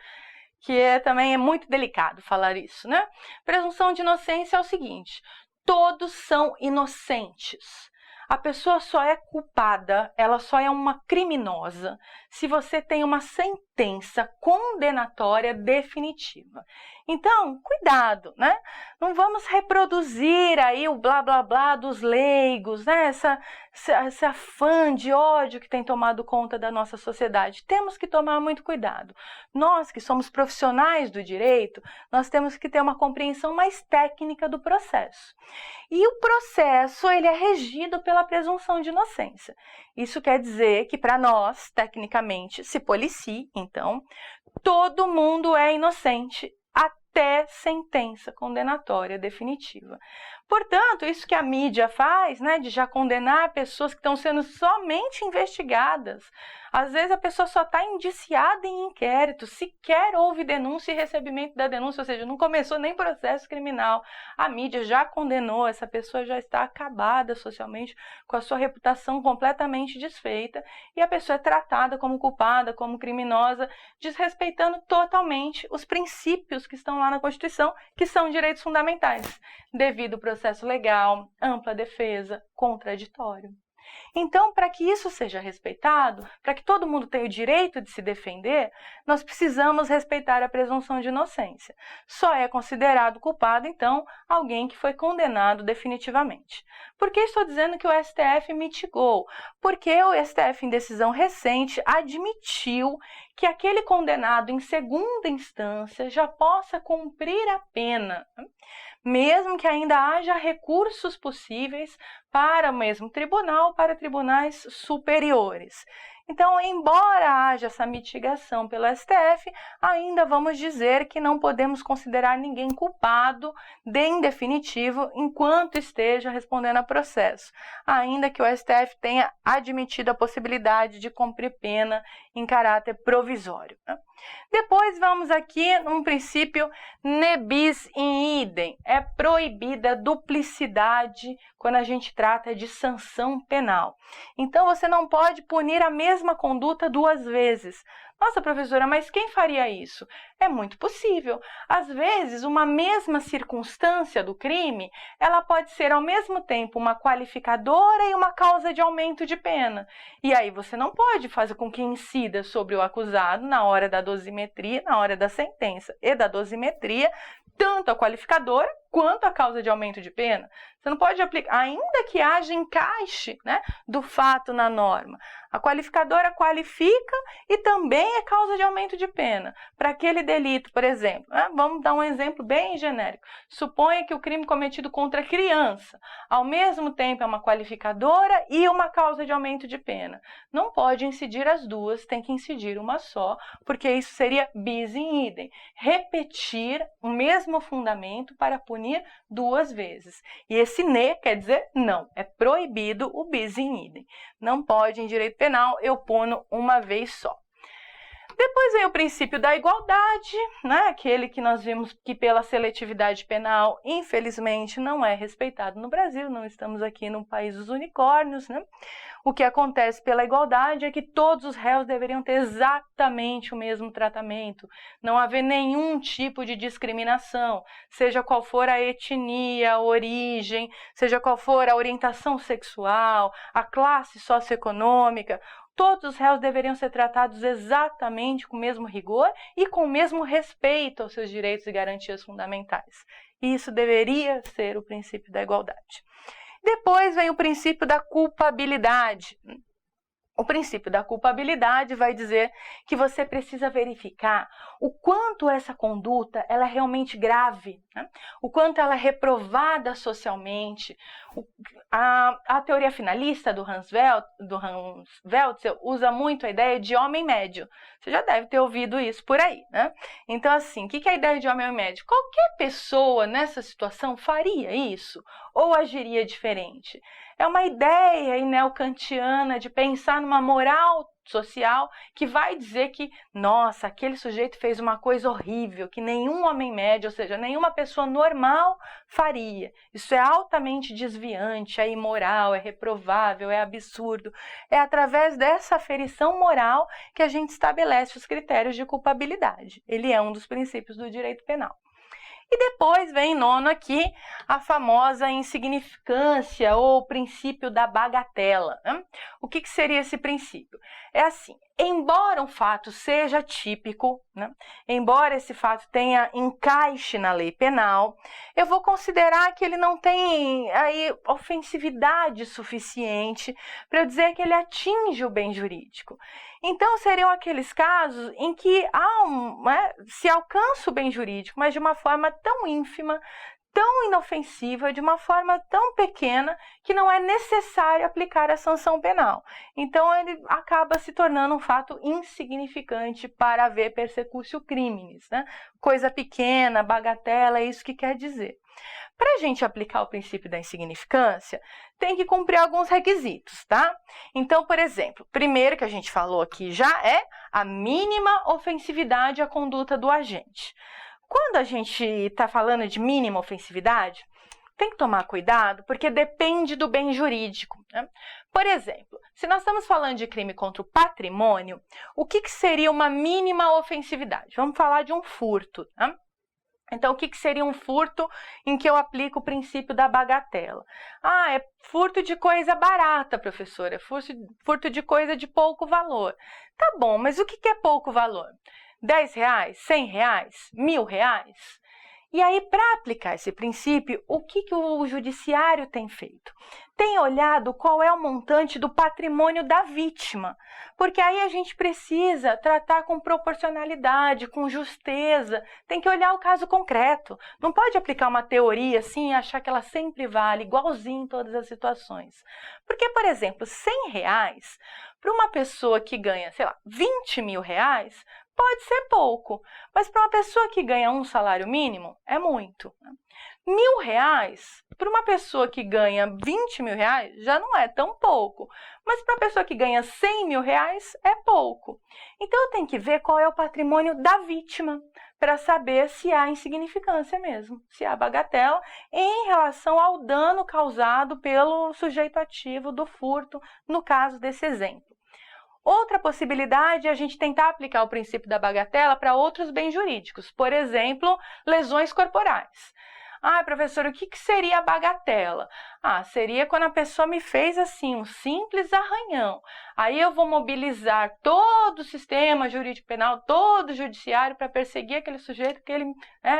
Também é muito delicado falar isso, né? Presunção de inocência é o seguinte: todos são inocentes. A pessoa só é culpada, ela só é uma criminosa se você tem uma sentença condenatória definitiva. Então, cuidado, né? Não vamos reproduzir aí o blá blá blá dos leigos, né? Esse afã de ódio que tem tomado conta da nossa sociedade. Temos que tomar muito cuidado. Nós que somos profissionais do direito, nós temos que ter uma compreensão mais técnica do processo. E o processo, ele é regido pela presunção de inocência. Isso quer dizer que para nós, tecnicamente, se policie, então, todo mundo é inocente até sentença condenatória definitiva. Portanto, isso que a mídia faz, né, de já condenar pessoas que estão sendo somente investigadas, às vezes a pessoa só está indiciada em inquérito, sequer houve denúncia e recebimento da denúncia, ou seja, não começou nem processo criminal. A mídia já condenou, essa pessoa já está acabada socialmente, com a sua reputação completamente desfeita, e a pessoa é tratada como culpada, como criminosa, desrespeitando totalmente os princípios que estão lá na Constituição, que são direitos fundamentais, devido processo legal, ampla defesa, contraditório. Então, para que isso seja respeitado, para que todo mundo tenha o direito de se defender, nós precisamos respeitar a presunção de inocência. Só é considerado culpado, então, alguém que foi condenado definitivamente. Por que estou dizendo que o STF mitigou? Porque o STF, em decisão recente, admitiu que aquele condenado em segunda instância já possa cumprir a pena, mesmo que ainda haja recursos possíveis para o mesmo tribunal, para tribunais superiores. Então, embora haja essa mitigação pelo STF, ainda vamos dizer que não podemos considerar ninguém culpado em definitivo enquanto esteja respondendo a processo, ainda que o STF tenha admitido a possibilidade de cumprir pena em caráter provisório. Depois vamos aqui num princípio ne bis in idem. É proibida duplicidade quando a gente trata de sanção penal. Então, você não pode punir a mesma conduta duas vezes. Nossa, professora, mas quem faria isso? É muito possível. Às vezes, uma mesma circunstância do crime, ela pode ser ao mesmo tempo uma qualificadora e uma causa de aumento de pena. E aí você não pode fazer com que incida sobre o acusado na hora da dosimetria, na hora da sentença e da dosimetria, tanto a qualificadora quanto a causa de aumento de pena. Você não pode aplicar, ainda que haja encaixe, né, do fato na norma. A qualificadora qualifica e também é causa de aumento de pena. Para aquele delito, por exemplo, né, vamos dar um exemplo bem genérico. Suponha que o crime cometido contra a criança, ao mesmo tempo é uma qualificadora e uma causa de aumento de pena. Não pode incidir as duas, tem que incidir uma só, porque isso seria bis in idem. Repetir o mesmo fundamento para punir duas vezes. E esse ne quer dizer não, é proibido o bis in idem. Não pode, em direito penal, eu puno uma vez só. Depois vem o princípio da igualdade, né? Aquele que nós vimos que pela seletividade penal, infelizmente, não é respeitado no Brasil, não estamos aqui no país dos unicórnios, né? O que acontece pela igualdade é que todos os réus deveriam ter exatamente o mesmo tratamento, não haver nenhum tipo de discriminação, seja qual for a etnia, a origem, seja qual for a orientação sexual, a classe socioeconômica. Todos os réus deveriam ser tratados exatamente com o mesmo rigor e com o mesmo respeito aos seus direitos e garantias fundamentais. E isso deveria ser o princípio da igualdade. Depois vem o princípio da culpabilidade. O princípio da culpabilidade vai dizer que você precisa verificar o quanto essa conduta ela é realmente grave, né? O quanto ela é reprovada socialmente. A teoria finalista do Hans Welzel usa muito a ideia de homem médio. Você já deve ter ouvido isso por aí, né? Então, assim, o que é a ideia de homem médio? Qualquer pessoa nessa situação faria isso ou agiria diferente. É uma ideia neocantiana de pensar numa moral social que vai dizer que, nossa, aquele sujeito fez uma coisa horrível, que nenhum homem médio, ou seja, nenhuma pessoa normal faria. Isso é altamente desviante, é imoral, é reprovável, é absurdo. É através dessa aferição moral que a gente estabelece os critérios de culpabilidade. Ele é um dos princípios do direito penal. E depois vem, nono aqui, a famosa insignificância ou princípio da bagatela, né? O que seria esse princípio? É assim, embora um fato seja típico, né? Embora esse fato tenha encaixe na lei penal, eu vou considerar que ele não tem aí ofensividade suficiente para eu dizer que ele atinge o bem jurídico. Então, seriam aqueles casos em que se alcança o bem jurídico, mas de uma forma tão ínfima, tão inofensiva, de uma forma tão pequena, que não é necessário aplicar a sanção penal. Então, ele acaba se tornando um fato insignificante para haver persecutio criminis, né? Coisa pequena, bagatela, é isso que quer dizer. Para a gente aplicar o princípio da insignificância, tem que cumprir alguns requisitos, tá? Então, por exemplo, primeiro que a gente falou aqui já é a mínima ofensividade à conduta do agente. Quando a gente está falando de mínima ofensividade, tem que tomar cuidado, porque depende do bem jurídico, né? Por exemplo, se nós estamos falando de crime contra o patrimônio, o que seria uma mínima ofensividade? Vamos falar de um furto, né? Então, o que seria um furto em que eu aplico o princípio da bagatela? Ah, é furto de coisa barata, professora, é furto de coisa de pouco valor. Tá bom, mas o que é pouco valor? R$10, R$100, R$1.000? E aí, para aplicar esse princípio, o que o judiciário tem feito? Tem olhado qual é o montante do patrimônio da vítima, porque aí a gente precisa tratar com proporcionalidade, com justeza, tem que olhar o caso concreto. Não pode aplicar uma teoria assim e achar que ela sempre vale, igualzinho em todas as situações. Porque, por exemplo, R$100 para uma pessoa que ganha, sei lá, R$20.000, pode ser pouco, mas para uma pessoa que ganha um salário mínimo, é muito. R$1.000 para uma pessoa que ganha R$20.000 já não é tão pouco, mas para uma pessoa que ganha R$100.000 é pouco. Então, eu tenho que ver qual é o patrimônio da vítima para saber se há insignificância mesmo, se há bagatela em relação ao dano causado pelo sujeito ativo do furto, no caso desse exemplo. Outra possibilidade é a gente tentar aplicar o princípio da bagatela para outros bens jurídicos, por exemplo, lesões corporais. Ah, professor, o que seria a bagatela? Ah, seria quando a pessoa me fez assim, um simples arranhão. Aí eu vou mobilizar todo o sistema jurídico penal, todo o judiciário para perseguir aquele sujeito porque ele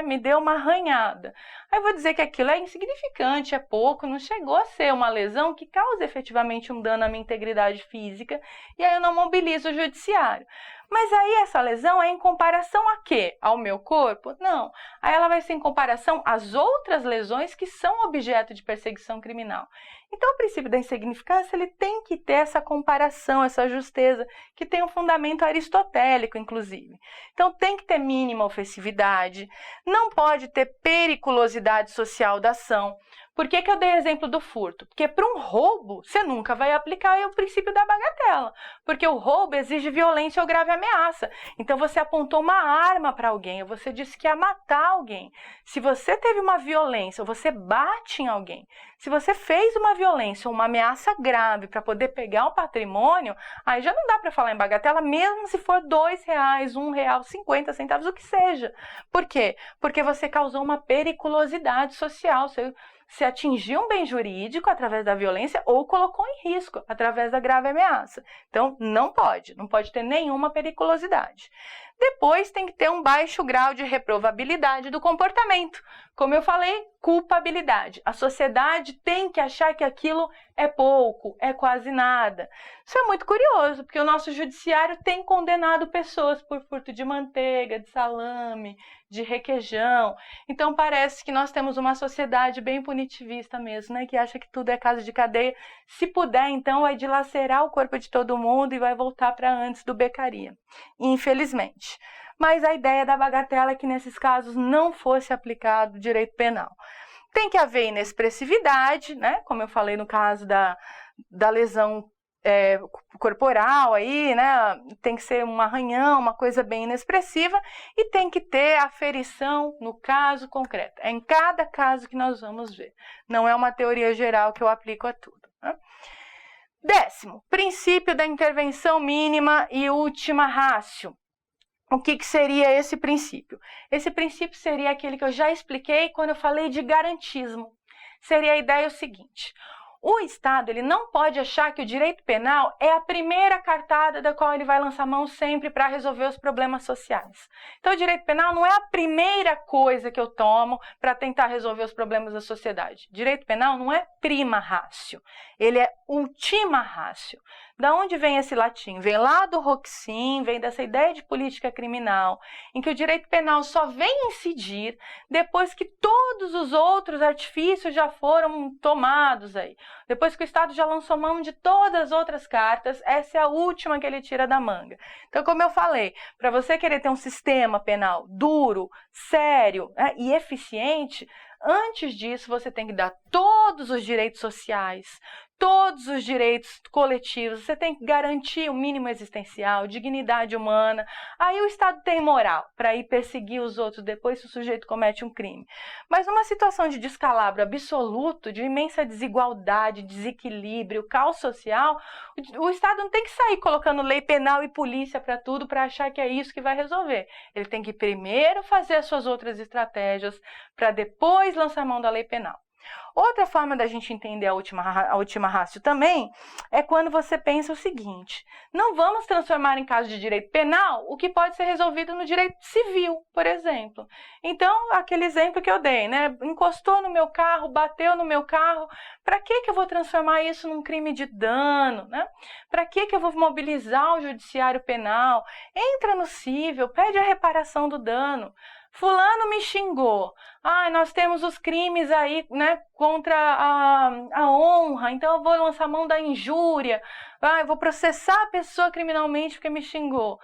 me deu uma arranhada. Aí eu vou dizer que aquilo é insignificante, é pouco, não chegou a ser uma lesão que causa efetivamente um dano à minha integridade física, e aí eu não mobilizo o judiciário. Mas aí essa lesão é em comparação a quê? Ao meu corpo? Não. Aí ela vai ser em comparação às outras lesões que são objeto de perseguição criminal. Então, o princípio da insignificância, ele tem que ter essa comparação, essa justeza, que tem um fundamento aristotélico, inclusive. Então, tem que ter mínima ofensividade, não pode ter periculosidade social da ação. Por que eu dei exemplo do furto? Porque para um roubo, você nunca vai aplicar o princípio da bagatela, porque o roubo exige violência ou grave ameaça. Então, você apontou uma arma para alguém, ou você disse que ia matar alguém. Se você teve uma violência, ou você bate em alguém, se você fez uma violência ou uma ameaça grave para poder pegar o patrimônio, aí já não dá para falar em bagatela, mesmo se for R$2, R$1, 50 centavos, o que seja. Por quê? Porque você causou uma periculosidade social, você atingiu um bem jurídico através da violência ou colocou em risco através da grave ameaça. Então, não pode ter nenhuma periculosidade. Depois, tem que ter um baixo grau de reprovabilidade do comportamento. Como eu falei, culpabilidade. A sociedade tem que achar que aquilo é pouco, é quase nada. Isso é muito curioso, porque o nosso judiciário tem condenado pessoas por furto de manteiga, de salame, de requeijão. Então, parece que nós temos uma sociedade bem punitivista mesmo, né? Que acha que tudo é caso de cadeia. Se puder, então, vai dilacerar o corpo de todo mundo e vai voltar para antes do Beccaria, infelizmente. Mas a ideia da bagatela é que nesses casos não fosse aplicado o direito penal. Tem que haver inexpressividade, né? Como eu falei no caso da lesão corporal aí, né? Tem que ser um arranhão, uma coisa bem inexpressiva, e tem que ter aferição no caso concreto. É em cada caso que nós vamos ver. Não é uma teoria geral que eu aplico a tudo, né? 10º, princípio da intervenção mínima e última ratio. O que seria esse princípio? Esse princípio seria aquele que eu já expliquei quando eu falei de garantismo. Seria a ideia o seguinte: o Estado ele não pode achar que o direito penal é a primeira cartada da qual ele vai lançar mão sempre para resolver os problemas sociais. Então, o direito penal não é a primeira coisa que eu tomo para tentar resolver os problemas da sociedade. Direito penal não é prima ratio, ele é ultima ratio. Da onde vem esse latim? Vem lá do Roxin, vem dessa ideia de política criminal, em que o direito penal só vem incidir depois que todos os outros artifícios já foram tomados aí. Depois que o Estado já lançou mão de todas as outras cartas, essa é a última que ele tira da manga. Então, como eu falei, para você querer ter um sistema penal duro, sério, né, e eficiente, antes disso você tem que dar todos os direitos sociais, todos os direitos coletivos, você tem que garantir o mínimo existencial, dignidade humana. Aí o Estado tem moral para ir perseguir os outros depois se o sujeito comete um crime. Mas numa situação de descalabro absoluto, de imensa desigualdade, desequilíbrio, caos social, o Estado não tem que sair colocando lei penal e polícia para tudo para achar que é isso que vai resolver. Ele tem que primeiro fazer as suas outras estratégias para depois lançar mão da lei penal. Outra forma da gente entender a última ratio também é quando você pensa o seguinte: não vamos transformar em caso de direito penal o que pode ser resolvido no direito civil, por exemplo. Então, aquele exemplo que eu dei, né? Encostou no meu carro, bateu no meu carro, para que eu vou transformar isso num crime de dano, né? Para que eu vou mobilizar o judiciário penal? Entra no cível, pede a reparação do dano. Fulano me xingou. Nós temos os crimes aí, né, contra a honra, então eu vou lançar mão da injúria. Eu vou processar a pessoa criminalmente porque me xingou.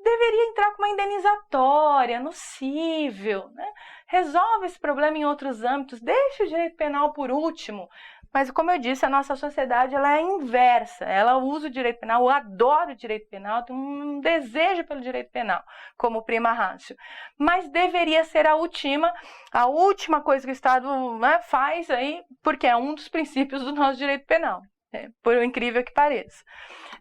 Deveria entrar com uma indenizatória no cível, né? Resolve esse problema em outros âmbitos, deixa o direito penal por último. Mas, como eu disse, a nossa sociedade ela é inversa. Ela usa o direito penal, adora o direito penal, tem um desejo pelo direito penal, como prima ratio. Mas deveria ser a última coisa que o Estado, né, faz aí, porque é um dos princípios do nosso direito penal. por incrível que pareça.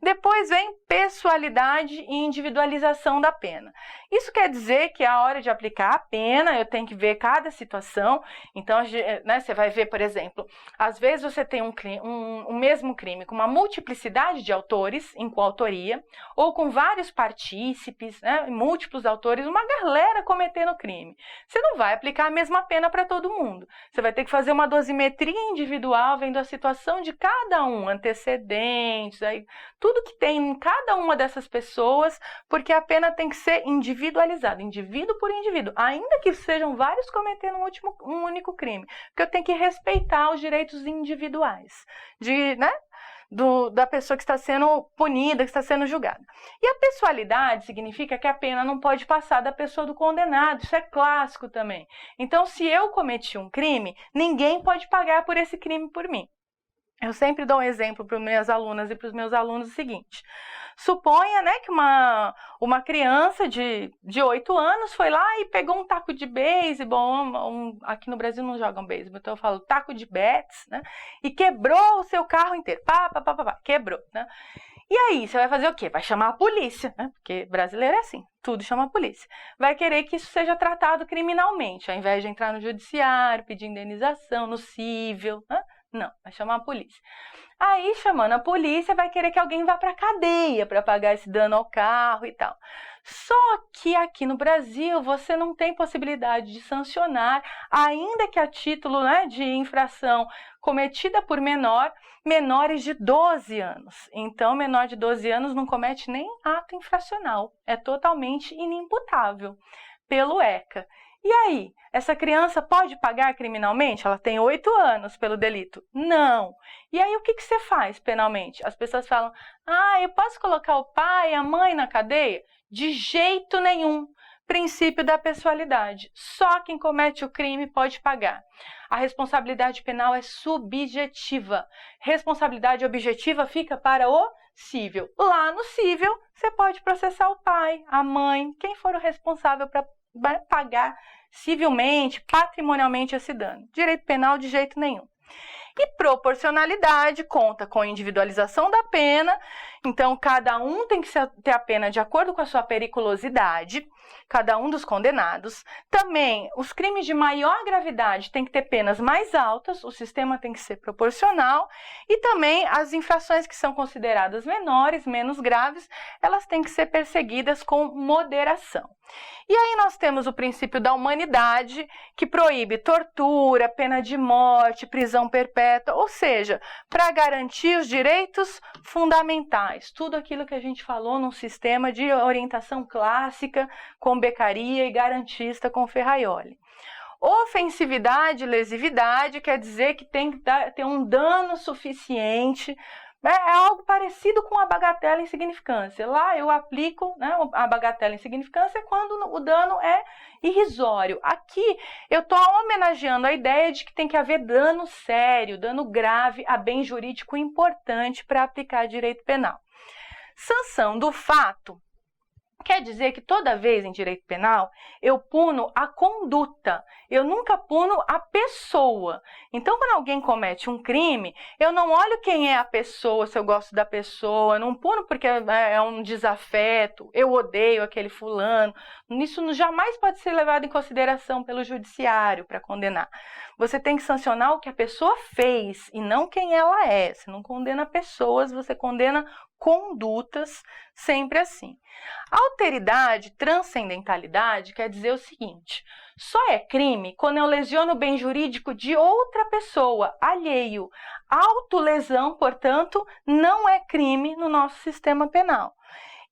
Depois vem pessoalidade e individualização da pena. Isso quer dizer que a hora de aplicar a pena, eu tenho que ver cada situação. Então, né, você vai ver, por exemplo, às vezes você tem um mesmo crime com uma multiplicidade de autores em coautoria, ou com vários partícipes, né, múltiplos autores, uma galera cometendo crime. Você não vai aplicar a mesma pena para todo mundo. Você vai ter que fazer uma dosimetria individual, vendo a situação de cada um, antecedentes, aí, tudo que tem em cada uma dessas pessoas, porque a pena tem que ser individualizada, indivíduo por indivíduo, ainda que sejam vários cometendo um único crime, porque eu tenho que respeitar os direitos individuais né, da pessoa que está sendo punida, que está sendo julgada. E a pessoalidade significa que a pena não pode passar da pessoa do condenado, isso é clássico também. Então, se eu cometi um crime, ninguém pode pagar por esse crime por mim. Eu sempre dou um exemplo para as minhas alunas e para os meus alunos o seguinte: suponha, né, que uma criança de 8 anos foi lá e pegou um taco de beisebol, aqui no Brasil não jogam beisebol, então eu falo taco de bets, né, e quebrou o seu carro inteiro, quebrou, né? E aí, você vai fazer o quê? Vai chamar a polícia, né? Porque brasileiro é assim, tudo chama a polícia. Vai querer que isso seja tratado criminalmente, ao invés de entrar no judiciário, pedir indenização, no cível, né? Não, vai chamar a polícia. Aí, chamando a polícia, vai querer que alguém vá para a cadeia para pagar esse dano ao carro e tal. Só que aqui no Brasil, você não tem possibilidade de sancionar, ainda que a título, né, de infração cometida por menores de 12 anos. Então, menor de 12 anos não comete nem ato infracional. É totalmente inimputável pelo ECA. E aí, essa criança pode pagar criminalmente? Ela tem 8 anos pelo delito? Não. E aí, o que você faz penalmente? As pessoas falam, eu posso colocar o pai e a mãe na cadeia? De jeito nenhum. Princípio da pessoalidade. Só quem comete o crime pode pagar. A responsabilidade penal é subjetiva. Responsabilidade objetiva fica para o cível. Lá no cível, você pode processar o pai, a mãe, quem for o responsável para pagar civilmente, patrimonialmente esse dano. Direito penal de jeito nenhum. E proporcionalidade conta com individualização da pena, então cada um tem que ter a pena de acordo com a sua periculosidade, cada um dos condenados. Também, os crimes de maior gravidade têm que ter penas mais altas, o sistema tem que ser proporcional, e também as infrações que são consideradas menores, menos graves, elas têm que ser perseguidas com moderação. E aí nós temos o princípio da humanidade, que proíbe tortura, pena de morte, prisão perpétua, ou seja, para garantir os direitos fundamentais, tudo aquilo que a gente falou num sistema de orientação clássica, com Beccaria e garantista com Ferraioli. Ofensividade e lesividade quer dizer que tem que ter um dano suficiente. É algo parecido com a bagatela insignificância. Lá eu aplico, né, a bagatela insignificância quando o dano é irrisório. Aqui eu estou homenageando a ideia de que tem que haver dano sério, dano grave a bem jurídico importante para aplicar direito penal. Sanção do fato quer dizer que toda vez em direito penal eu puno a conduta, eu nunca puno a pessoa. Então, quando alguém comete um crime, eu não olho quem é a pessoa, se eu gosto da pessoa, não puno porque é um desafeto, eu odeio aquele fulano. Isso jamais pode ser levado em consideração pelo judiciário para condenar. Você tem que sancionar o que a pessoa fez e não quem ela é. Você não condena pessoas, você condena condutas, sempre assim. Alteridade, transcendentalidade quer dizer o seguinte: só é crime quando eu lesiono o bem jurídico de outra pessoa, alheio. Autolesão, portanto, não é crime no nosso sistema penal.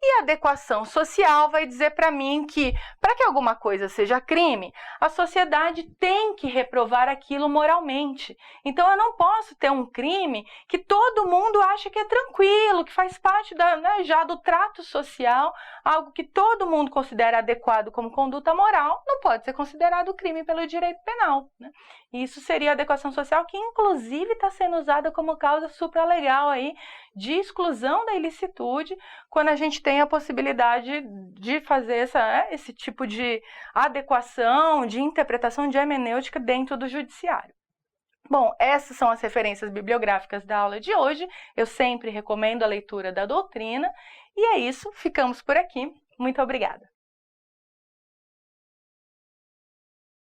E a adequação social vai dizer para mim que, para que alguma coisa seja crime, a sociedade tem que reprovar aquilo moralmente. Então, eu não posso ter um crime que todo mundo acha que é tranquilo, que faz parte já do trato social, algo que todo mundo considera adequado como conduta moral, não pode ser considerado crime pelo direito penal, né? Isso seria a adequação social, que inclusive está sendo usada como causa supralegal aí de exclusão da ilicitude, quando a gente tem a possibilidade de fazer esse tipo de adequação, de interpretação de hermenêutica dentro do judiciário. Bom, essas são as referências bibliográficas da aula de hoje. Eu sempre recomendo a leitura da doutrina. E é isso, ficamos por aqui. Muito obrigada.